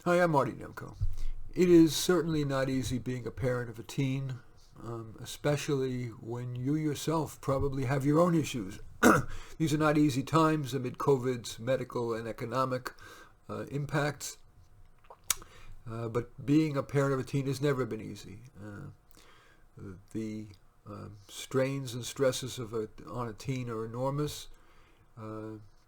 Hi, I'm Marty Nemko. It is certainly not easy being a parent of a teen, especially when you yourself probably have your own issues. These are not easy times amid COVID's medical and economic impacts, but being a parent of a teen has never been easy. The strains and stresses on a teen are enormous,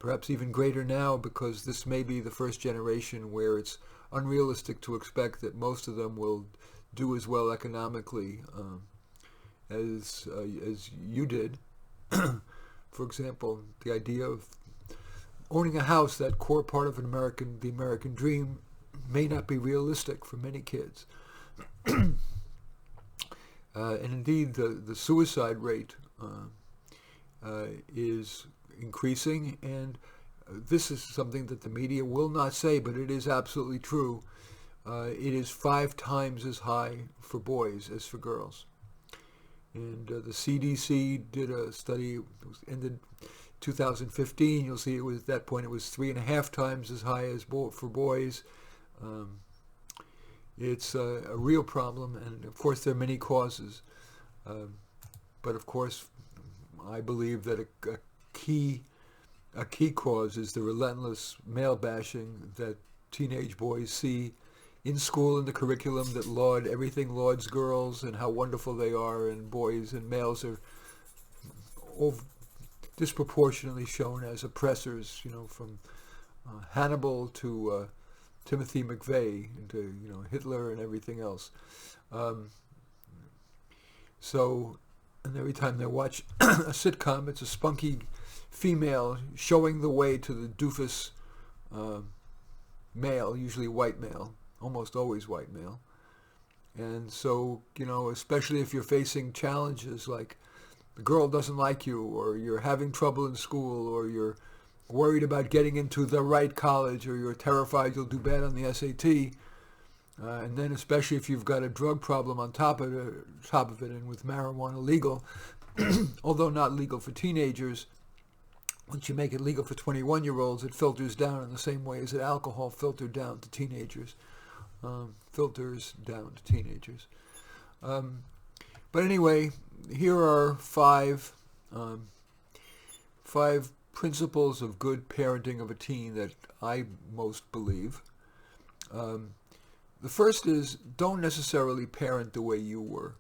perhaps even greater now because this may be the first generation where it's unrealistic to expect that most of them will do as well economically as you did. For example, the idea of owning a house, that core part of the American dream, may not be realistic for many kids. And indeed, the suicide rate is increasing, and this is something that the media will not say, but it is absolutely true. It is 5 times as high for boys as for girls. And the CDC did a study, it ended 2015. You'll see at that point it was 3.5 times as high as for boys. It's a real problem, and of course there are many causes. But of course, I believe that a key cause is the relentless male bashing that teenage boys see in school, in the curriculum, that everything lauds girls and how wonderful they are, and boys and males are disproportionately shown as oppressors, from Hannibal to Timothy McVeigh, and to Hitler and everything else. And every time they watch a sitcom, it's a spunky female showing the way to the doofus male, usually white male, almost always white male. And so, especially if you're facing challenges like the girl doesn't like you, or you're having trouble in school, or you're worried about getting into the right college, or you're terrified you'll do bad on the SAT, and then especially if you've got a drug problem on top of it, and with marijuana legal, although not legal for teenagers, once you make it legal for 21-year-olds, it filters down in the same way as alcohol filtered down to teenagers. But anyway, here are five principles of good parenting of a teen that I most believe. The first is, don't necessarily parent the way you were.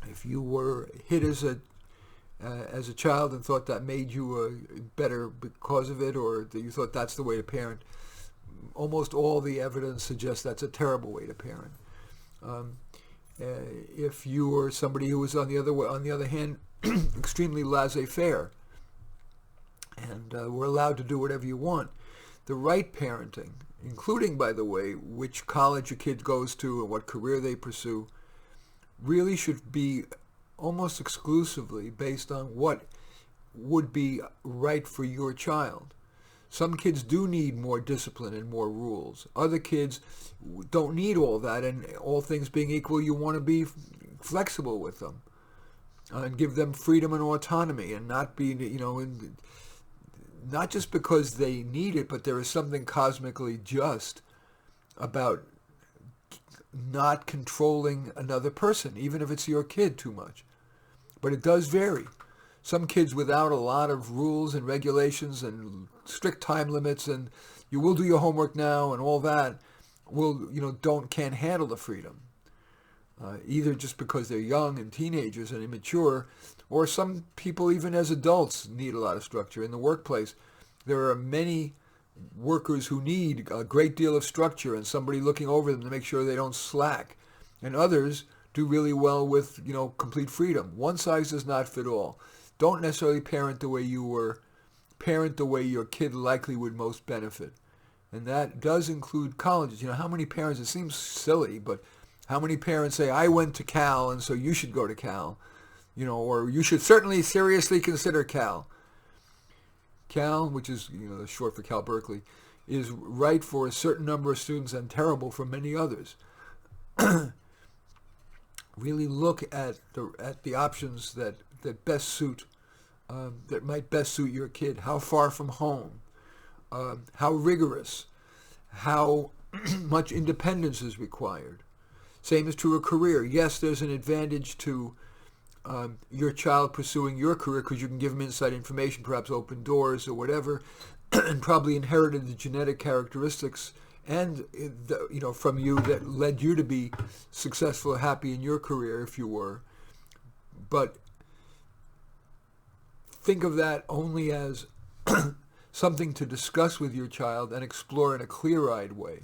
If you were hit as a child and thought that made you better because of it, or that you thought that's the way to parent, almost all the evidence suggests that's a terrible way to parent. If you were somebody who was on the other hand, extremely laissez-faire, and were allowed to do whatever you want, the right parenting, including, by the way, which college a kid goes to and what career they pursue, really should be almost exclusively based on what would be right for your child. Some kids do need more discipline and more rules. Other kids don't need all that, and all things being equal, you want to be flexible with them and give them freedom and autonomy, and not be, not just because they need it, but there is something cosmically just about not controlling another person, even if it's your kid, too much. But it does vary. Some kids without a lot of rules and regulations and strict time limits, and you will do your homework now and all that, can't handle the freedom. Either just because they're young and teenagers and immature, or some people even as adults need a lot of structure. In the workplace, there are many workers who need a great deal of structure and somebody looking over them to make sure they don't slack. And others do really well with, complete freedom. One size does not fit all. Don't necessarily parent the way you were. Parent the way your kid likely would most benefit. And that does include colleges. How many parents, it seems silly, but how many parents say, I went to Cal and so you should go to Cal, or you should certainly seriously consider Cal. Cal, which is short for Cal Berkeley, is right for a certain number of students and terrible for many others. Really look at the options that best suit, that might best suit your kid. How far from home, how rigorous, how much independence is required. Same is true of career. Yes, there's an advantage to your child pursuing your career because you can give them inside information, perhaps open doors or whatever, and probably inherited the genetic characteristics and from you that led you to be successful, happy in your career if you were. But think of that only as something to discuss with your child and explore in a clear-eyed way.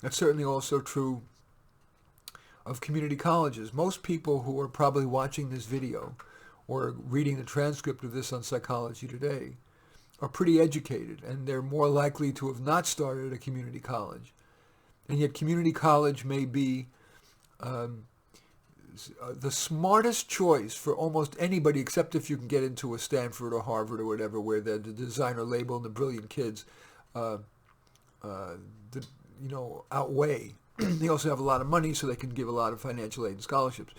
That's certainly also true of community colleges. Most people who are probably watching this video or reading the transcript of this on Psychology Today are pretty educated, and they're more likely to have not started a community college. And yet community college may be the smartest choice for almost anybody, except if you can get into a Stanford or Harvard or whatever, where the designer label and the brilliant kids outweigh. They also have a lot of money, so they can give a lot of financial aid and scholarships.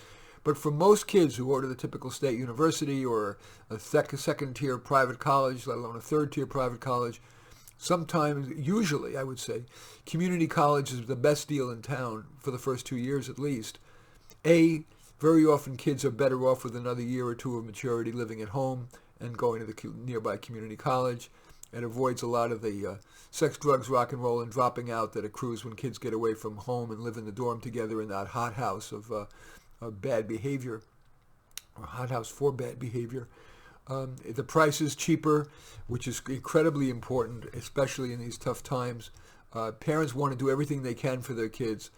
But for most kids who go to the typical state university or a second-tier private college, let alone a third-tier private college, sometimes, usually, I would say, community college is the best deal in town for the first 2 years at least. Very often kids are better off with another year or two of maturity living at home and going to the nearby community college. It avoids a lot of the sex, drugs, rock and roll, and dropping out that accrues when kids get away from home and live in the dorm together in that hothouse of bad behavior, or hothouse for bad behavior. The price is cheaper, which is incredibly important, especially in these tough times. Parents want to do everything they can for their kids,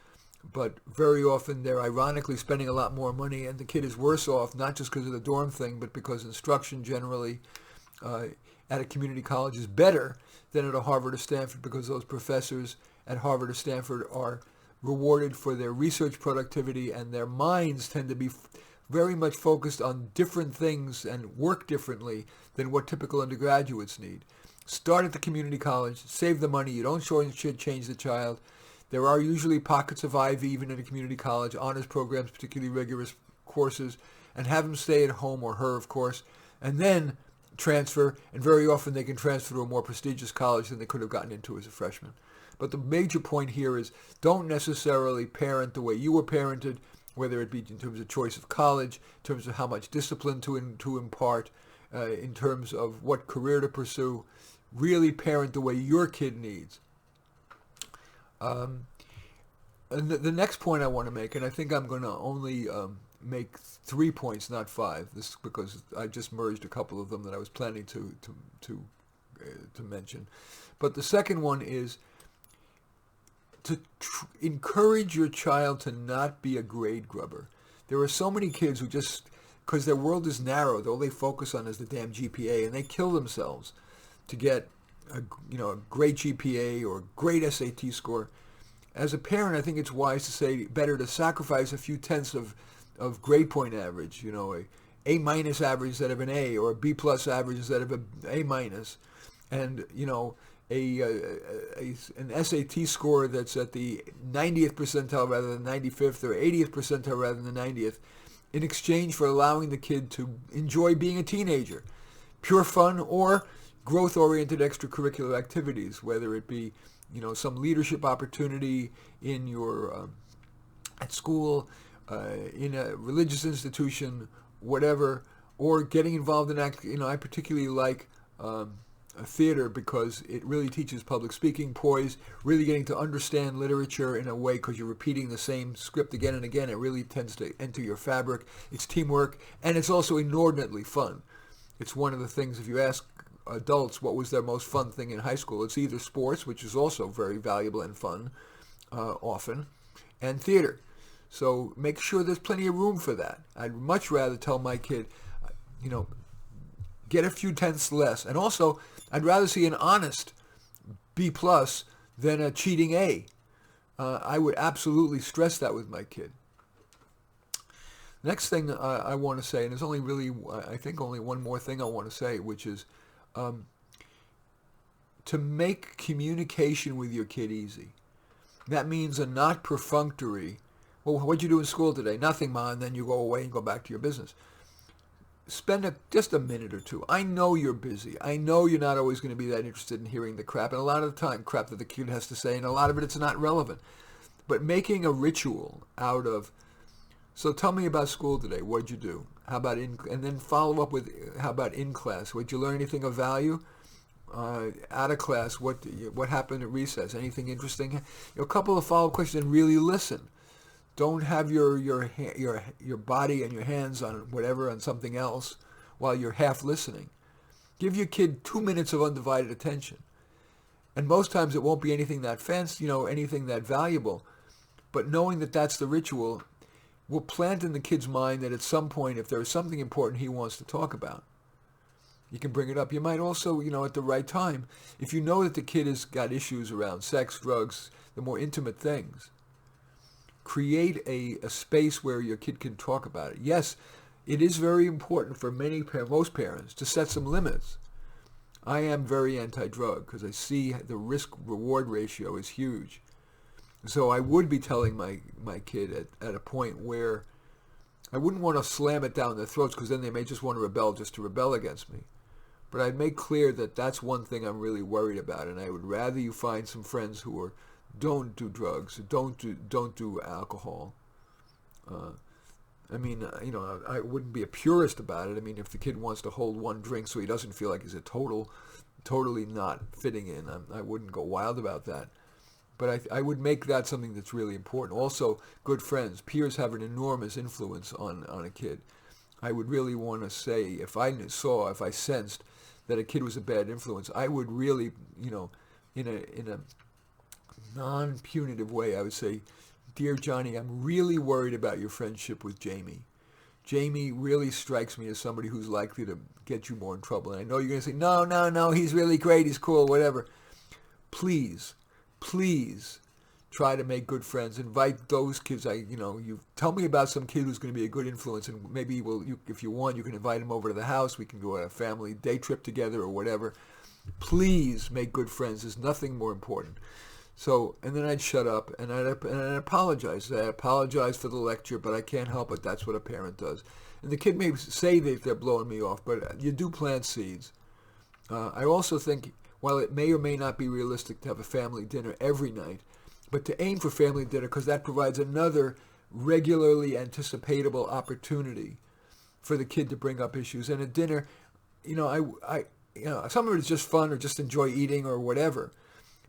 but very often they're ironically spending a lot more money, and the kid is worse off, not just because of the dorm thing, but because instruction generally at a community college is better than at a Harvard or Stanford, because those professors at Harvard or Stanford are rewarded for their research productivity, and their minds tend to be very much focused on different things and work differently than what typical undergraduates need. Start at the community college, save the money, you don't change the child. There are usually pockets of Ivy even at a community college, honors programs, particularly rigorous courses, and have them stay at home, or her of course, and then transfer, and very often they can transfer to a more prestigious college than they could have gotten into as a freshman. But the major point here is don't necessarily parent the way you were parented, whether it be in terms of choice of college, in terms of how much discipline to impart, in terms of what career to pursue. Really parent the way your kid needs. And the next point I want to make, and I think I'm going to only make 3 points, not 5. This is because I just merged a couple of them that I was planning to mention. But the second one is to encourage your child to not be a grade grubber. There are so many kids who just, because their world is narrow, all they focus on is the damn GPA, and they kill themselves to get a great GPA or a great SAT score. As a parent, I think it's wise to say better to sacrifice a few tenths of grade point average, a A- average instead of an A, or a B+ average instead of an A-, and an SAT score that's at the 90th percentile rather than 95th, or 80th percentile rather than the 90th, in exchange for allowing the kid to enjoy being a teenager. Pure fun or growth-oriented extracurricular activities, whether it be some leadership opportunity in your at school, in a religious institution, whatever, or getting involved in I particularly like a theater because it really teaches public speaking, poise, really getting to understand literature in a way, because you're repeating the same script again and again. It really tends to enter your fabric. It's teamwork, and it's also inordinately fun. It's one of the things, if you ask adults what was their most fun thing in high school, it's either sports, which is also very valuable and fun often, and theater. So make sure there's plenty of room for that. I'd much rather tell my kid, get a few tenths less. And also, I'd rather see an honest B+ than a cheating A. I would absolutely stress that with my kid. Next thing I want to say, and there's only really, I think only one more thing I want to say, which is to make communication with your kid easy. That means a not perfunctory, well, what'd you do in school today? Nothing, Ma, and then you go away and go back to your business. spend just a minute or two. I know you're busy. I know you're not always going to be that interested in hearing the crap, and a lot of the time crap that the kid has to say, and a lot of it's not relevant. But making a ritual out of, so tell me about school today. What'd you do? How about and then follow up with, how about in class? Would you learn anything of value? Out of class, what happened at recess? Anything interesting? A couple of follow-up questions, and really listen. Don't have your body and your hands on whatever, on something else, while you're half listening. Give your kid 2 minutes of undivided attention, and most times it won't be anything that fancy, anything that valuable. But knowing that that's the ritual will plant in the kid's mind that at some point, if there is something important he wants to talk about, you can bring it up. You might also, at the right time, if you know that the kid has got issues around sex, drugs, the more intimate things, create a space where your kid can talk about it. Yes, it is very important for most parents to set some limits. I am very anti-drug because I see the risk-reward ratio is huge. So I would be telling my kid at a point where I wouldn't want to slam it down their throats, because then they may just want to rebel just to rebel against me. But I'd make clear that that's one thing I'm really worried about, and I would rather you find some friends who don't do drugs, don't do alcohol. I wouldn't be a purist about it. I mean, if the kid wants to hold one drink so he doesn't feel like he's totally not fitting in, I wouldn't go wild about that. But I would make that something that's really important. Also, good friends. Peers have an enormous influence on a kid. I would really want to say, if I sensed that a kid was a bad influence, I would really, in a non-punitive way, I would say, "Dear Johnny, I'm really worried about your friendship with Jamie. Jamie really strikes me as somebody who's likely to get you more in trouble. And I know you're going to say, no, he's really great, he's cool, whatever. Please try to make good friends. Invite those kids. You tell me about some kid who's going to be a good influence, and maybe if you want, you can invite him over to the house. We can go on a family day trip together or whatever. Please make good friends. There's nothing more important." So, and then I'd shut up and I'd apologize. I apologize for the lecture, but I can't help it. That's what a parent does. And the kid may say that they're blowing me off, but you do plant seeds. I also think, while it may or may not be realistic to have a family dinner every night, but to aim for family dinner, because that provides another regularly anticipatable opportunity for the kid to bring up issues. And at dinner, some of it is just fun or just enjoy eating or whatever.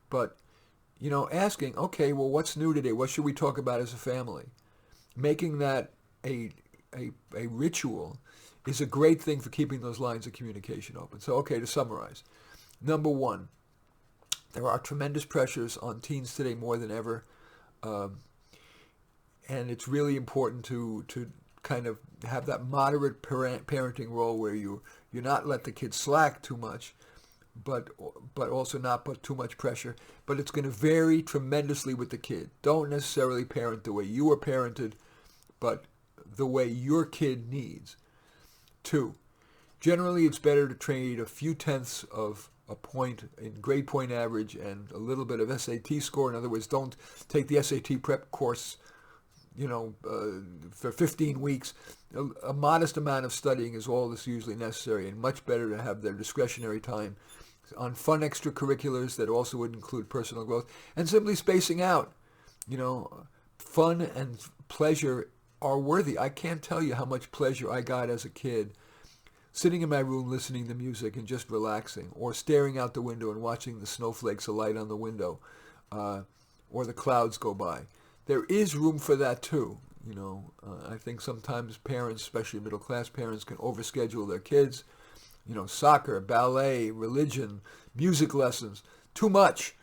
But asking, okay, well, what's new today? What should we talk about as a family? Making that a ritual is a great thing for keeping those lines of communication open. So, okay, to summarize. Number one, there are tremendous pressures on teens today more than ever. And it's really important to kind of have that moderate parenting role where you're not let the kids slack too much, but also not put too much pressure. But it's going to vary tremendously with the kid. Don't necessarily parent the way you were parented, but the way your kid needs. 2, generally it's better to trade a few tenths of a point in grade point average and a little bit of SAT score. In other words, don't take the SAT prep course, for 15 weeks. A modest amount of studying is all that's usually necessary, and much better to have their discretionary time on fun extracurriculars that also would include personal growth, and simply spacing out. Fun and pleasure are worthy. I can't tell you how much pleasure I got as a kid sitting in my room listening to music and just relaxing, or staring out the window and watching the snowflakes alight on the window, or the clouds go by. There is room for that too. I think sometimes parents, especially middle-class parents, can overschedule their kids. Soccer, ballet, religion, music lessons, too much,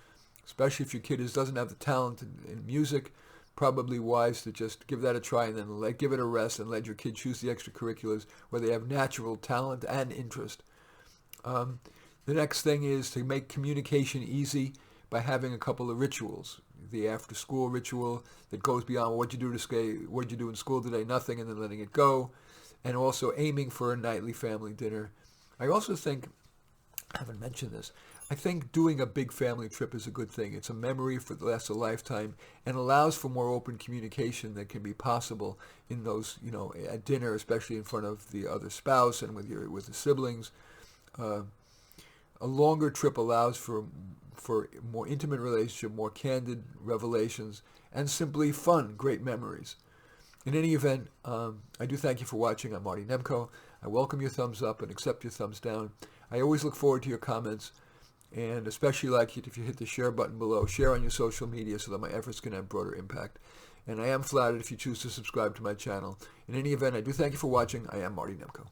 especially if your kid doesn't have the talent in music. Probably wise to just give that a try and then give it a rest and let your kid choose the extracurriculars where they have natural talent and interest. The next thing is to make communication easy by having a couple of rituals. The after-school ritual that goes beyond what'd you do in school today, nothing, and then letting it go, and also aiming for a nightly family dinner. I also think, I haven't mentioned this, I think doing a big family trip is a good thing. It's a memory for the lasts a lifetime and allows for more open communication that can be possible in those, at dinner, especially in front of the other spouse and with the siblings. Uh, a longer trip allows for more intimate relationship, more candid revelations, and simply fun, great memories. In any event, I do thank you for watching. I'm Marty Nemko. I welcome your thumbs up and accept your thumbs down. I always look forward to your comments, and especially like it if you hit the share button below. Share on your social media so that my efforts can have broader impact. And I am flattered if you choose to subscribe to my channel. In any event, I do thank you for watching. I am Marty Nemko.